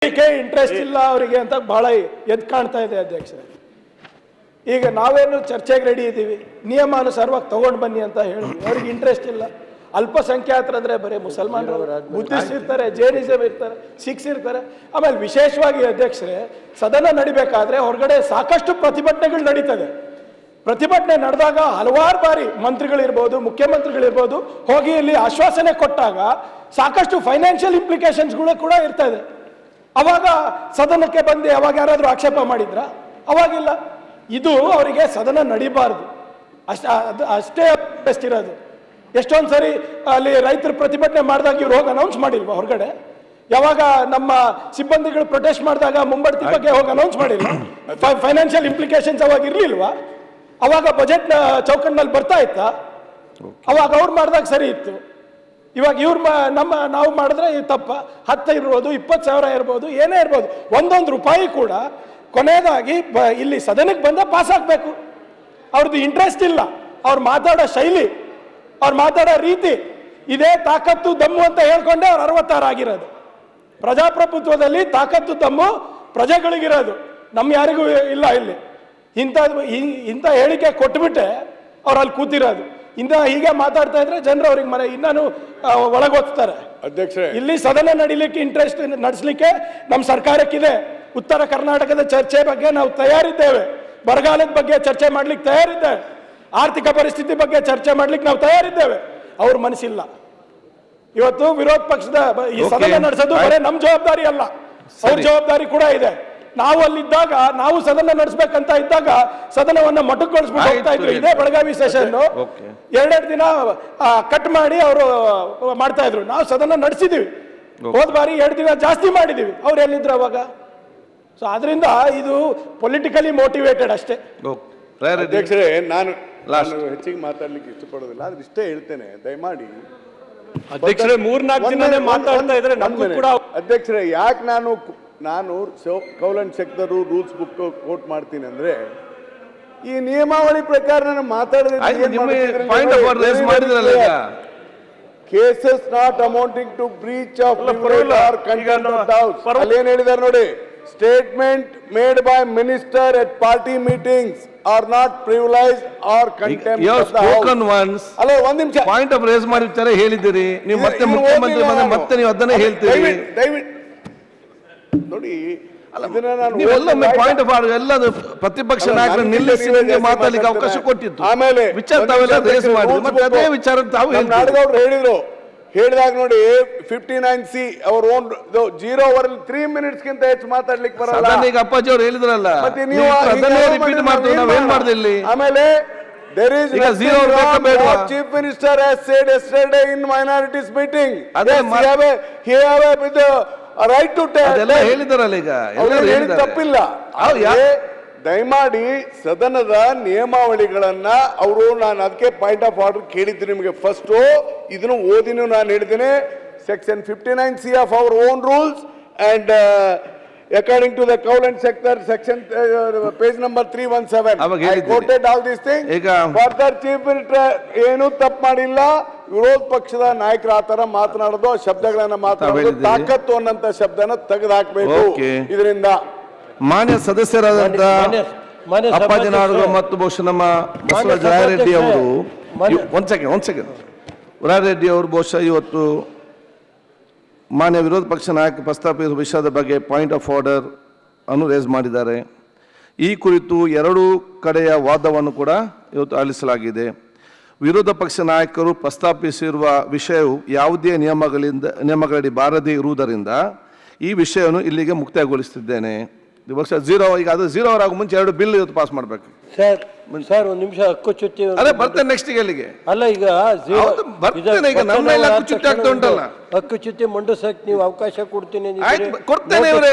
Interest ಇಲ್ಲ ಅವರಿಗೆ ಅಂತ ಬಹಳ ಎದ್ದು ಕಾಣ್ತಾ ಇದೆ ಅಧ್ಯಕ್ಷರೇ. ಈಗ ನಾವೇನು ಚರ್ಚೆಗೆ ರೆಡಿ ಇದ್ದೀವಿ, ನಿಯಮಾನುಸಾರವಾಗಿ ತಗೊಂಡು ಬನ್ನಿ ಅಂತ ಹೇಳಿದ್ವಿ. ಅವ್ರಿಗೆ ಇಂಟ್ರೆಸ್ಟ್ ಇಲ್ಲ. ಅಲ್ಪಸಂಖ್ಯಾತರಂದ್ರೆ ಬರೀ ಮುಸಲ್ಮಾನರು, ಬುದ್ಧಿಸ್ಟ್ ಇರ್ತಾರೆ, ಜೈನಿಸಮ್ ಇರ್ತಾರೆ, ಸಿಖ್ಸ್ ಇರ್ತಾರೆ. ಆಮೇಲೆ ವಿಶೇಷವಾಗಿ ಅಧ್ಯಕ್ಷರೇ, ಸದನ ನಡಿಬೇಕಾದ್ರೆ ಹೊರಗಡೆ ಸಾಕಷ್ಟು ಪ್ರತಿಭಟನೆಗಳು ನಡೀತದೆ. ಪ್ರತಿಭಟನೆ ನಡೆದಾಗ ಹಲವಾರು ಬಾರಿ ಮಂತ್ರಿಗಳಿರ್ಬೋದು, ಮುಖ್ಯಮಂತ್ರಿಗಳಿರ್ಬೋದು ಹೋಗಿ ಇಲ್ಲಿ ಆಶ್ವಾಸನೆ ಕೊಟ್ಟಾಗ ಸಾಕಷ್ಟು ಫೈನಾನ್ಷಿಯಲ್ ಇಂಪ್ಲಿಕೇಶನ್ಸ್ಗಳು ಕೂಡ ಇರ್ತದೆ. ಅವಾಗ ಸದನಕ್ಕೆ ಬಂದು ಅವಾಗ ಯಾರಾದರೂ ಆಕ್ಷೇಪ ಮಾಡಿದ್ರ? ಅವಾಗಿಲ್ಲ. ಇದು ಅವರಿಗೆ ಸದನ ನಡಿಬಾರ್ದು, ಅಷ್ಟೇ ಬೆಸ್ಟ್ ಇರೋದು. ಎಷ್ಟೊಂದು ಸರಿ ಅಲ್ಲಿ ರೈತರು ಪ್ರತಿಭಟನೆ ಮಾಡಿದಾಗ ಇವ್ರು ಹೋಗಿ ಅನೌನ್ಸ್ ಮಾಡಿಲ್ವಾ ಹೊರಗಡೆ? ಯಾವಾಗ ನಮ್ಮ ಸಿಬ್ಬಂದಿಗಳು ಪ್ರೊಟೆಸ್ಟ್ ಮಾಡಿದಾಗ ಮುಂಬಡ್ತಿ ಬಗ್ಗೆ ಹೋಗಿ ಅನೌನ್ಸ್ ಮಾಡಿಲ್ಲ? ಫೈನಾನ್ಷಿಯಲ್ ಇಂಪ್ಲಿಕೇಶನ್ಸ್ ಅವಾಗ ಇರಲಿಲ್ವಾ? ಅವಾಗ ಬಜೆಟ್ ಚೌಕಟ್ಟಿನಲ್ಲಿ ಬರ್ತಾ ಇತ್ತಾ? ಅವಾಗ ಅವ್ರು ಮಾಡಿದಾಗ ಸರಿ ಇತ್ತು. ಇವಾಗ ನಾವು ಮಾಡಿದ್ರೆ ಇದು ತಪ್ಪ. 10 ಇರ್ಬೋದು, 20,000 ಇರ್ಬೋದು, ಏನೇ ಇರ್ಬೋದು, ಒಂದೊಂದು ರೂಪಾಯಿ ಕೂಡ ಕೊನೆಯದಾಗಿ ಇಲ್ಲಿ ಸದನಕ್ಕೆ ಬಂದ ಪಾಸ್ ಆಗಬೇಕು. ಅವ್ರದ್ದು ಇಂಟ್ರೆಸ್ಟ್ ಇಲ್ಲ. ಅವ್ರು ಮಾತಾಡೋ ಶೈಲಿ, ಅವ್ರು ಮಾತಾಡೋ ರೀತಿ, ಇದೇ ತಾಕತ್ತು ದಮ್ಮು ಅಂತ ಹೇಳ್ಕೊಂಡೆ ಅವ್ರು 66 ಆಗಿರೋದು. ಪ್ರಜಾಪ್ರಭುತ್ವದಲ್ಲಿ ತಾಕತ್ತು ದಮ್ಮು ಪ್ರಜೆಗಳಿಗಿರೋದು, ನಮ್ಮ ಯಾರಿಗೂ ಇಲ್ಲ. ಇಲ್ಲಿ ಇಂಥ ಹೇಳಿಕೆ ಕೊಟ್ಬಿಟ್ಟೆ ಅವ್ರು ಅಲ್ಲಿ ಕೂತಿರೋದು. ಹೀಗೆ ಮಾತಾಡ್ತಾ ಇದ್ರೆ ಜನರು ಅವ್ರಿಗೆ ಇನ್ನೂ ಒಳಗೋಗ್ತಾರೆ. ಅಧ್ಯಕ್ಷರೇ, ಇಲ್ಲಿ ಸದನ ನಡಿಲಿಕ್ಕೆ ಇಂಟ್ರೆಸ್ಟ್ ನಡೆಸಲಿಕ್ಕೆ ನಮ್ಮ ಸರ್ಕಾರಕ್ಕಿದೆ. ಉತ್ತರ ಕರ್ನಾಟಕದ ಚರ್ಚೆ ಬಗ್ಗೆ ನಾವು ತಯಾರಿದ್ದೇವೆ. ಬರಗಾಲದ ಬಗ್ಗೆ ಚರ್ಚೆ ಮಾಡ್ಲಿಕ್ಕೆ ತಯಾರಿದ್ದೇವೆ. ಆರ್ಥಿಕ ಪರಿಸ್ಥಿತಿ ಬಗ್ಗೆ ಚರ್ಚೆ ಮಾಡ್ಲಿಕ್ಕೆ ನಾವು ತಯಾರಿದ್ದೇವೆ. ಅವ್ರ ಮನಸ್ಸಿಲ್ಲ. ಇವತ್ತು ವಿರೋಧ ಪಕ್ಷದ ಈ ಸದನ ನಡೆಸೋದು ಬರೇ ನಮ್ಮ ಜವಾಬ್ದಾರಿ ಅಲ್ಲ, ಅವ್ರ ಜವಾಬ್ದಾರಿ ಕೂಡ ಇದೆ. ನಾವು ಅಲ್ಲಿದ್ದಾಗ, ನಾವು ಸದನ ನಡೆಸಬೇಕಂತ ಇದ್ದಾಗ ಸದನವನ್ನ ಮೊಟಕುಗೊಳಿಸ್ಬಿಟ್ಟು ಹೋಗ್ತಾ ಇದ್ರು. ಇದೇ ಬೆಳಗಾವಿ ಸೆಷನ್ 2 ದಿನ ಕಟ್ ಮಾಡಿ ಅವರು ಮಾಡ್ತಾ ಇದ್ರು. ನಾವು ಸದನ ನಡೆಸಿದೀವಿ. ಹೋದ ಬಾರಿ 2 ದಿನ ಜಾಸ್ತಿ ಮಾಡಿದೀವಿ. ಅವ್ರು ಎಲ್ಲಿದ್ರು ಅವಾಗ? ಸೊ ಆದ್ರಿಂದ ಇದು ಪೊಲಿಟಿಕಲಿ ಮೋಟಿವೇಟೆಡ್ ಅಷ್ಟೇ. ಅಧ್ಯಕ್ಷರೇ, ನಾನು ಹೆಚ್ಚಿಗೆ ಮಾತಾಡ್ಲಿಕ್ಕೆ ಇಷ್ಟಪಡೋದಿಲ್ಲ. ಆದ್ರೆ ಇಷ್ಟೇ ಹೇಳ್ತೇನೆ, ದಯಮಾಡಿ ಅಧ್ಯಕ್ಷರೇ 3-4 ದಿನ ಮಾತಾಡ್ತಾ ಇದ್ರೆ ನಮಗೂ ಕೂಡ. ಅಧ್ಯಕ್ಷರೇ, ಯಾಕೆ ನಾನು Kaul Shakdher rules book quote ಮಾಡ್ತೀನಿ ಅಂದ್ರೆ, ಈ ನಿಯಮಾವಳಿ ಪ್ರಕಾರ ನಾನು cases not amounting to breach of ಏನ್ ಹೇಳಿದಾರೆ ನೋಡಿ, statement made by minister at party meetings are not privileged or contempt. ಅಲ್ಲ, ಒಂದ್ ನಿಮಿಷ, ಪಾಯಿಂಟ್ ಆಫ್ ರೇಸ್ ಮಾಡಿರ್ತಾರೆ ಹೇಳಿದ್ದೀರಿ ನೀವು, ಮತ್ತೆ ಮುಖ್ಯಮಂತ್ರಿ ಮತ್ತೆ ನೀವು ಅದನ್ನೇ ಹೇಳ್ತೀರಿ. ದಯವಿಟ್ಟು ನೋಡಿ, ಪಾಯಿಂಟ್ ಆಫ್ ಆರ್ಡರ್ ಎಲ್ಲ ಪ್ರತಿಪಕ್ಷ ನಾಯಕರು ನಿಲ್ಲಿಸಿ ಮಾತಾಡ್ಲಿಕ್ಕೆ ಅವಕಾಶ ಕೊಟ್ಟಿತ್ತು. ಆಮೇಲೆ ವಿಚಾರ ತಾವೆಲ್ಲ ರೇಸ್ ಮಾಡಿ ಮತ್ತೆ ಅದೇ ವಿಚಾರ ತಾವು ನಾಡಗೌಡರು ಹೇಳಿದಾಗ ನೋಡಿ, 59C ಅವ್ರ ಓನ್ 0 ಓವರ್ 3 ಮಿನಿಟ್ಸ್ ಗಿಂತ ಹೆಚ್ಚು ಮಾತಾಡ್ಲಿಕ್ಕೆ ಬರಲ್ಲ. ಈಗ ಅಪ್ಪಾಜಿ ಅವ್ರು ಹೇಳಿದ್ರಲ್ಲ, ಮತ್ತೆ ನೀವು ರಿಪೀಟ್ ಮಾಡ್ತೀವಿ, ನಾವೇನ್ ಮಾಡ್ದಿಲ್ಲಿ. ಆಮೇಲೆ there is chief minister has said yesterday in minorities meeting, he have a right to tell. ಅದೆಲ್ಲ ಹೇಳಿದಾರಲ್ಲ, ಈಗ ಎಲ್ಲ ತಪ್ಪಿಲ್ಲ. ದಯಮಾಡಿ ಸದನದ ನಿಯಮಾವಳಿಗಳನ್ನ ನಾನು ಅದಕ್ಕೆ ಪಾಯಿಂಟ್ ಆಫ್ ಆರ್ಡರ್ ಕೇಳಿದ್ದೀನಿ ನಿಮಗೆ. ಫಸ್ಟ್ ಇದನ್ನು ಓದಿನೂ ನಾನು ಹೇಳಿದ್ದೇನೆ. Section 59C of our own rules and according to the Cowl and Sector section page number 317 I quoted all these things. Further chief minister ಏನು ತಪ್ಪು ಮಾಡಿಲ್ಲ. ವಿರೋಧ ಪಕ್ಷದ ನಾಯಕರ ಆತರ ಮಾತನಾಡೋದು, ಶಬ್ದಗಳನ್ನ ಮಾತನಾಡೋದು, ತಾಕತ್ತು ಅನ್ನಂತ ಶಬ್ದನ ತೆಗೆದು ಹಾಕಬೇಕು. ಇದರಿಂದ ಮಾನ್ಯ ಸದಸ್ಯರಾದಂತ ಅಪ್ಪಾಜಿ ನಾಡಗೌಡ ಮತ್ತು ಬಹುಶಃ ನಮ್ಮ ಬಸವರಾಜ ರಾಯರೆಡ್ಡಿ ಅವರು, ಒಂದ್ ಸೆಕೆಂಡ್ ರಾಯರೆಡ್ಡಿ ಅವರು ಬಹುಶಃ ಇವತ್ತು ಮಾನ್ಯ ವಿರೋಧ ಪಕ್ಷ ನಾಯಕ ಪ್ರಸ್ತಾಪಿಸಿದ ವಿಷಯದ ಬಗ್ಗೆ ಪಾಯಿಂಟ್ ಆಫ್ ಆರ್ಡರ್ ಅನ್ನು ರೇಸ್ ಮಾಡಿದ್ದಾರೆ. ಈ ಕುರಿತು 2 ಕಡೆಯ ವಾದವನ್ನು ಕೂಡ ಇವತ್ತು ಆಲಿಸಲಾಗಿದೆ. ವಿರೋಧ ಪಕ್ಷ ನಾಯಕರು ಪ್ರಸ್ತಾಪಿಸಿರುವ ವಿಷಯವು ಯಾವುದೇ ನಿಯಮಗಳಡಿ ಬಾರದೇ ಇರುವುದರಿಂದ ಈ ವಿಷಯವನ್ನು ಇಲ್ಲಿಗೆ ಮುಕ್ತಾಯಗೊಳಿಸುತ್ತಿದ್ದೇನೆ. ವರ್ಷ 0 ಈಗ ಅದು 0 ಅವರಾಗ ಮುಂಚೆ 2 ಬಿಲ್ ಇವತ್ತು ಪಾಸ್ ಮಾಡಬೇಕು. ಸರ್ ಒಂದು ನಿಮಿಷ, ಹಕ್ಕುಚ್ಯುತಿ ಅದೇ ಬರ್ತೇನೆ ನೆಕ್ಸ್ಟ್ ಇಲ್ಲಿಗೆ. ಅಲ್ಲ, ಈಗ ಹಕ್ಕುಚ್ಯುತಿ ಮಂಡಿಸಕ್ಕೆ ನೀವು ಅವಕಾಶ ಕೊಡ್ತೀನಿ, ಕೊಡ್ತೇನೆ ಇವರೇ.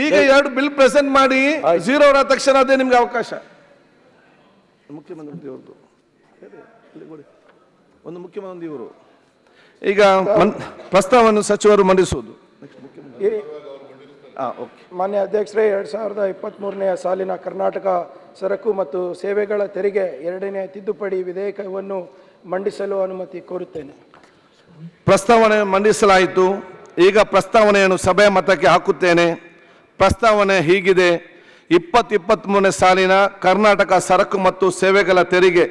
ಈಗ 2 ಬಿಲ್ ಪ್ರೆಸೆಂಟ್ ಮಾಡಿ 0 ಅವರ ತಕ್ಷಣ ಅದೇ ನಿಮ್ಗೆ ಅವಕಾಶ. ಮುಖ್ಯಮಂತ್ರಿ ಅವ್ರದ್ದು ಒಂದು ಮುಖ್ಯಮಂತ್ರಿ ಇವರು ಈಗ ಪ್ರಸ್ತಾವವನ್ನು ಸಚಿವರು ಮಂಡಿಸುವುದು. ಮಾನ್ಯ ಅಧ್ಯಕ್ಷರೇ, 2023ನೇ ಸಾಲಿನ ಕರ್ನಾಟಕ ಸರಕು ಮತ್ತು ಸೇವೆಗಳ ತೆರಿಗೆ 2ನೇ ತಿದ್ದುಪಡಿ ವಿಧೇಯಕವನ್ನು ಮಂಡಿಸಲು ಅನುಮತಿ ಕೋರುತ್ತೇನೆ. ಪ್ರಸ್ತಾವನೆ ಮಂಡಿಸಲಾಯಿತು. ಈಗ ಪ್ರಸ್ತಾವನೆಯನ್ನು ಸಭೆಯ ಮತಕ್ಕೆ ಹಾಕುತ್ತೇನೆ. ಪ್ರಸ್ತಾವನೆ ಹೀಗಿದೆ: 2023ನೇ ಸಾಲಿನ ಕರ್ನಾಟಕ ಸರಕು ಮತ್ತು ಸೇವೆಗಳ ತೆರಿಗೆ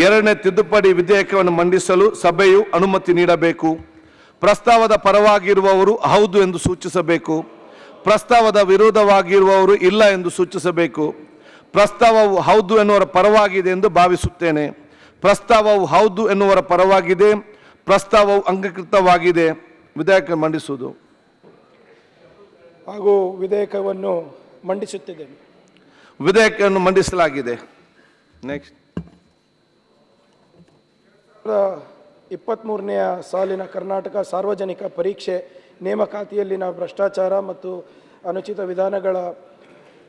2ನೇ ತಿದ್ದುಪಡಿ ವಿಧೇಯಕವನ್ನು ಮಂಡಿಸಲು ಸಭೆಯು ಅನುಮತಿ ನೀಡಬೇಕು. ಪ್ರಸ್ತಾವದ ಪರವಾಗಿರುವವರು ಹೌದು ಎಂದು ಸೂಚಿಸಬೇಕು. ಪ್ರಸ್ತಾವದ ವಿರೋಧವಾಗಿರುವವರು ಇಲ್ಲ ಎಂದು ಸೂಚಿಸಬೇಕು. ಪ್ರಸ್ತಾವವು ಹೌದು ಎನ್ನುವರ ಪರವಾಗಿದೆ ಎಂದು ಭಾವಿಸುತ್ತೇನೆ. ಪ್ರಸ್ತಾವವು ಹೌದು ಎನ್ನುವರ ಪರವಾಗಿದೆ. ಪ್ರಸ್ತಾವವು ಅಂಗೀಕೃತವಾಗಿದೆ. ವಿಧೇಯಕ ಮಂಡಿಸುವುದು ಹಾಗೂ ವಿಧೇಯಕವನ್ನು ಮಂಡಿಸುತ್ತಿದ್ದೇನೆ. ವಿಧೇಯಕವನ್ನು ಮಂಡಿಸಲಾಗಿದೆ. ನೆಕ್ಸ್ಟ್ 23ನೇ ಸಾಲಿನ ಕರ್ನಾಟಕ ಸಾರ್ವಜನಿಕ ಪರೀಕ್ಷೆ ನೇಮಕಾತಿಯಲ್ಲಿನ ಭ್ರಷ್ಟಾಚಾರ ಮತ್ತು ಅನುಚಿತ ವಿಧಾನಗಳ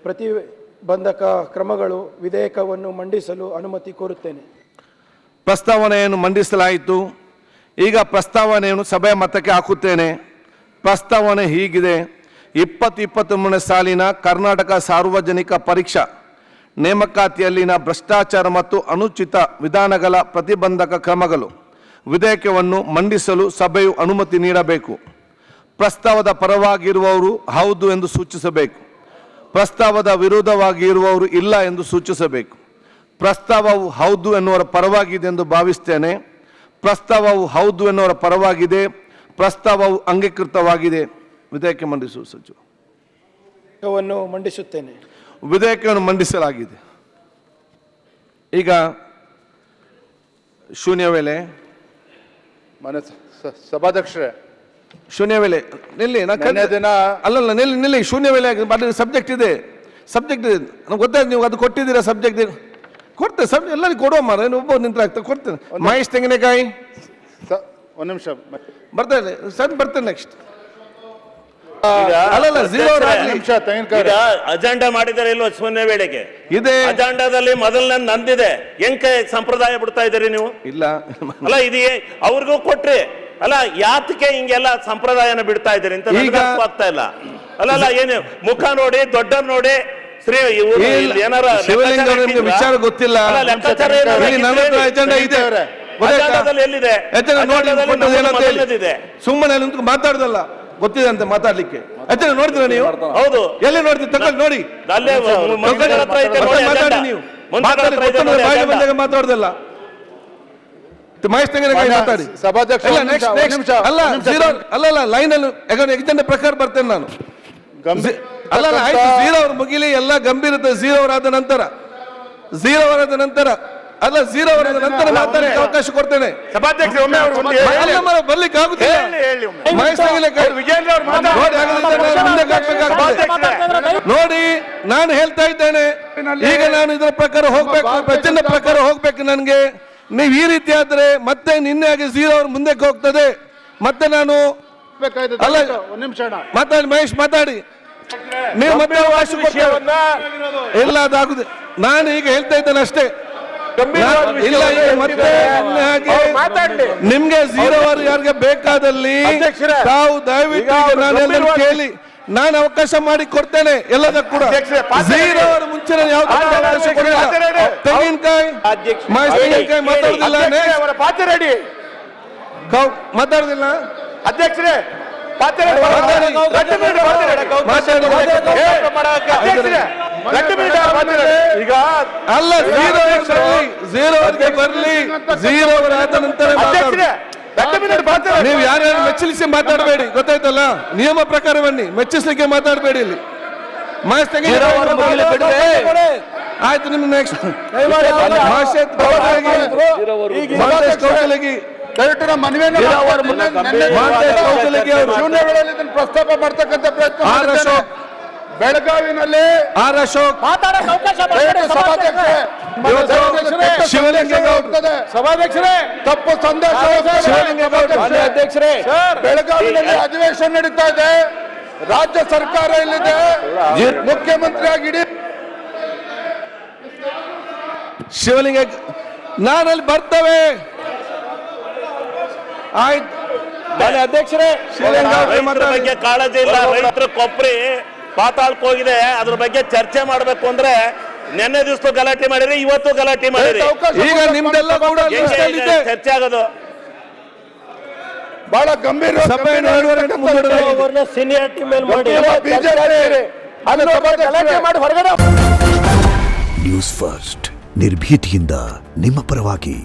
ಪ್ರತಿಬಂಧಕ ಕ್ರಮಗಳು ವಿಧೇಯಕವನ್ನು ಮಂಡಿಸಲು ಅನುಮತಿ ಕೋರುತ್ತೇನೆ. ಪ್ರಸ್ತಾವನೆಯನ್ನು ಮಂಡಿಸಲಾಯಿತು. ಈಗ ಪ್ರಸ್ತಾವನೆಯನ್ನು ಸಭೆಯ ಮತಕ್ಕೆ ಹಾಕುತ್ತೇನೆ. ಪ್ರಸ್ತಾವನೆ ಹೀಗಿದೆ: 2023ನೇ ಸಾಲಿನ ಕರ್ನಾಟಕ ಸಾರ್ವಜನಿಕ ಪರೀಕ್ಷಾ ನೇಮಕಾತಿಯಲ್ಲಿನ ಭ್ರಷ್ಟಾಚಾರ ಮತ್ತು ಅನುಚಿತ ವಿಧಾನಗಳ ಪ್ರತಿಬಂಧಕ ಕ್ರಮಗಳು ವಿಧೇಯಕವನ್ನು ಮಂಡಿಸಲು ಸಭೆಯು ಅನುಮತಿ ನೀಡಬೇಕು. ಪ್ರಸ್ತಾವದ ಪರವಾಗಿರುವವರು ಹೌದು ಎಂದು ಸೂಚಿಸಬೇಕು. ಪ್ರಸ್ತಾವದ ವಿರೋಧವಾಗಿರುವವರು ಇಲ್ಲ ಎಂದು ಸೂಚಿಸಬೇಕು. ಪ್ರಸ್ತಾವವು ಹೌದು ಎನ್ನುವರ ಪರವಾಗಿದೆ ಎಂದು ಭಾವಿಸ್ತೇನೆ. ಪ್ರಸ್ತಾವವು ಹೌದು ಎನ್ನುವರ ಪರವಾಗಿದೆ. ಪ್ರಸ್ತಾವವು ಅಂಗೀಕೃತವಾಗಿದೆ. ವಿಧೇಯಕ ಮಂಡಿಸುವ ಸಚಿವ. ವಿಧೇಯಕವನ್ನು ಮಂಡಿಸುತ್ತೇನೆ. ವಿಧೇಯಕವನ್ನು ಮಂಡಿಸಲಾಗಿದೆ. ಈಗ ಶೂನ್ಯ ವೇಳೆ. ಸಭಾಧ್ಯಕ್ಷರೇ, ಶೂನ್ಯ ವೇಳೆ ನಿಲ್ಲಿ. ಅಲ್ಲಲ್ಲ, ನಿಲ್ಲಿ. ಶೂನ್ಯ ವೇಳೆ ಸಬ್ಜೆಕ್ಟ್ ಇದೆ. ನಮ್ಗೆ ಗೊತ್ತಾಯ್ತು, ನೀವು ಅದು ಕೊಟ್ಟಿದ್ದೀರಾ ಸಬ್ಜೆಕ್ಟ್. ಕೊಡ್ತೇನೆ ಸಬ್ಜೆಕ್ಟ್ ಎಲ್ಲರಿಗೂ ಕೊಡುವ ಮಾರ. ಒಬ್ಬ ನಿಂತ ಕೊಡ್ತೇನೆ. ಮಹೇಶ್ ತೆಂಗಿನಕಾಯಿ ಒಂದು ನಿಮಿಷ ಬರ್ತೇನೆ ಸರ್, ಬರ್ತೇನೆ. ನೆಕ್ಸ್ಟ್ ಅಜೆಂಡಾ ಮಾಡಿದರೆ ಇಲ್ವ ಶೂನ್ಯ ವೇಳೆಗೆ ಇದೆ. ಅಜೆಂಡಾದಲ್ಲಿ ಮೊದಲನೇ ನಂದಿದೆ. ಹೆಂಗೆ ಸಂಪ್ರದಾಯ ಬಿಡ್ತಾ ಇದ್ದೀರಿ ನೀವು? ಇಲ್ಲ ಅಲ್ಲ, ಇದೆಯೇ ಅವ್ರಿಗೂ ಕೊಟ್ರಿ ಅಲ್ಲ, ಯಾತಕ್ಕೆ ಹಿಂಗೆಲ್ಲ ಸಂಪ್ರದಾಯನ ಬಿಡ್ತಾ ಇದ್ದೀರಿ ಅಂತ ಆಗ್ತಾ ಇಲ್ಲ. ಅಲ್ಲ ಏನು ಮುಖ ನೋಡಿ ದೊಡ್ಡ ನೋಡಿ ಶ್ರೀ ಏನಾರ ವಿಚಾರ ಗೊತ್ತಿಲ್ಲ. ಎಲ್ಲಿದೆ? ಸುಮ್ಮನೆ ಮಾತಾಡುದಲ್ಲ, ಗೊತ್ತಿದೆ ಅಂತ ಮಾತಾಡ್ಲಿಕ್ಕೆ. ನೋಡಿದ್ರ ನೀವು? ಹೌದು, ಎಲ್ಲಿ ನೋಡ್ತೀವಿ? ತಗೊಂಡು ನೋಡಿ. ಮಾತಾಡಿ ನೀವು. ಮಾತಾಡುದಲ್ಲ. ಮಹೇಶ್ ತೆಂಗಿನಕಾಯಿ ಮಾತಾಡಿ. ಅಲ್ಲ ಲೈನ್ ಅಲ್ಲಿ ಎಕ್ಸಾಮ್ ಪ್ರಕಾರ ಬರ್ತೇನೆ ನಾನು. ಅಲ್ಲ ಆಯ್ತು, ಝೀರೋ ಅವ್ರು ಮುಗಿಲಿ, ಎಲ್ಲ ಗಂಭೀರತೆ ಝೀರೋ ಅವರಾದ ನಂತರ ಅಲ್ಲ, ಝೀರೋ ಅವರಾದ ನಂತರ ಮಾತಾಡಲಿಕ್ಕೆ ಅವಕಾಶ ಕೊಡ್ತೇನೆ. ಬರ್ಲಿಕ್ಕೆ ಆಗುತ್ತಿಲ್ಲ. ಮಹೇಶ್ ತೆಂಗಿನಕಾಯಿ ನೋಡಿ, ನಾನು ಹೇಳ್ತಾ ಇದ್ದೇನೆ. ಈಗ ನಾನು ಇದರ ಪ್ರಕಾರ ಹೋಗ್ಬೇಕು, ಅಜೆಂಡಾ ಪ್ರಕಾರ ಹೋಗ್ಬೇಕು. ನನ್ಗೆ ನೀವು ಈ ರೀತಿ ಆದ್ರೆ ಮತ್ತೆ ನಿನ್ನೆ ಆಗಿ ಝೀರೋ ಅವ್ರ ಮುಂದಕ್ಕೆ ಹೋಗ್ತದೆ. ಮತ್ತೆ ನಾನು ಮಾತಾಡಿ. ಮಹೇಶ್ ಮಾತಾಡಿ. ನೀವು ಮತ್ತೆ ಅವಕಾಶ ಇಲ್ಲ, ಅದಾಗುದು. ನಾನು ಈಗ ಹೇಳ್ತಾ ಇದ್ದೇನೆ ಅಷ್ಟೇ. ಇಲ್ಲ, ಮತ್ತೆ ನಿಮ್ಗೆ ಝೀರೋ ಅವರ್ ಯಾರಿಗೆ ಬೇಕಾದಲ್ಲಿ ತಾವು ದಯವಿಟ್ಟು ನಾನೆಲ್ಲರೂ ಕೇಳಿ, ನಾನು ಅವಕಾಶ ಮಾಡಿ ಕೊಡ್ತೇನೆ ಎಲ್ಲದಕ್ಕೂ ಕೂಡ. ಝೀರೋ ಅವರ ಮುಂಚೆ ಯಾವ್ದು ಅವಕಾಶ ಕೊಡಲಿಲ್ಲ. ತೆಂಗಿನಕಾಯಿ ಮಹೇಶ್ ತೆಂಗಿನಕಾಯಿ ಮಾತಾಡುದಿಲ್ಲ. ಮಾತಾಡುದಿಲ್ಲ ಅಧ್ಯಕ್ಷರೇ, ಈಗ ಅಲ್ಲ, ಝೀರೋ ಬರ್ಲಿ. ಝೀರೋ ಆದ ನಂತರ ನೀವು ಯಾರ್ಯಾರು ಮೆಚ್ಚಲಿಸಿ ಮಾತಾಡಬೇಡಿ, ಗೊತ್ತಾಯ್ತಲ್ಲ? ನಿಯಮ ಪ್ರಕಾರ ಬನ್ನಿ, ಮೆಚ್ಚಿಸ್ಲಿಕ್ಕೆ ಮಾತಾಡಬೇಡಿ ಇಲ್ಲಿ. ಮಹೇಶ್ ಆಯ್ತು. ನಿಮ್ಗೆ ನೆಕ್ಸ್ಟ್ ಪ್ರಸ್ತಾಪ ಮಾಡ್ತಕ್ಕಂಥ ಪ್ರಯತ್ನ ಬೆಳಗಾವಿನಲ್ಲಿ ಆರ್ ಅಶೋಕ್ ಸಭಾಧ್ಯಕ್ಷರೇ ತಪ್ಪು ಸಂದೇಶ. ಬೆಳಗಾವಿನಲ್ಲಿ ಅಧಿವೇಶನ ನಡೀತಾ ಇದೆ. ರಾಜ್ಯ ಸರ್ಕಾರ ಇಲ್ಲಿದೆ. ಮುಖ್ಯಮಂತ್ರಿಯಾಗಿ ಇಡೀ ಶಿವಲಿಂಗ ನಾನಲ್ಲಿ ಬರ್ತವೆ. ಆಯ್ತು ಅಧ್ಯಕ್ಷರೇ, ಬಗ್ಗೆ ಕಾಳಜಿ ಇಲ್ಲ. ರೈತರ ಕೊಬ್ಬರಿ ಪಾತಾಳಕ್ಕೆ ಹೋಗಿದೆ. ಅದ್ರ ಬಗ್ಗೆ ಚರ್ಚೆ ಮಾಡ್ಬೇಕು ಅಂದ್ರೆ ನಿನ್ನೆ ದಿವಸ ಗಲಾಟೆ ಮಾಡಿರಿ, ಇವತ್ತು ಗಲಾಟೆ ಮಾಡಿರಿ. ಈಗ ನಿಮ್ದೆಲ್ಲ ಕೂಡ ಚರ್ಚೆ ಆಗೋದು ಬಹಳ ಗಂಭೀರ ಸಭೆಯನ್ನು 2 ಗಂಟೆ ಮುಂದೂಡಲಾಗಿದೆ. ಸೀನಿಯಾರಿಟಿ ಮೇಲೆ ಮಾಡಿ ಮಾಡಿ ಹೊರಗಡೆ ನ್ಯೂಸ್ ಫಸ್ಟ್ ನಿರ್ಭೀತಿಯಿಂದ ನಿಮ್ಮ ಪರವಾಗಿ.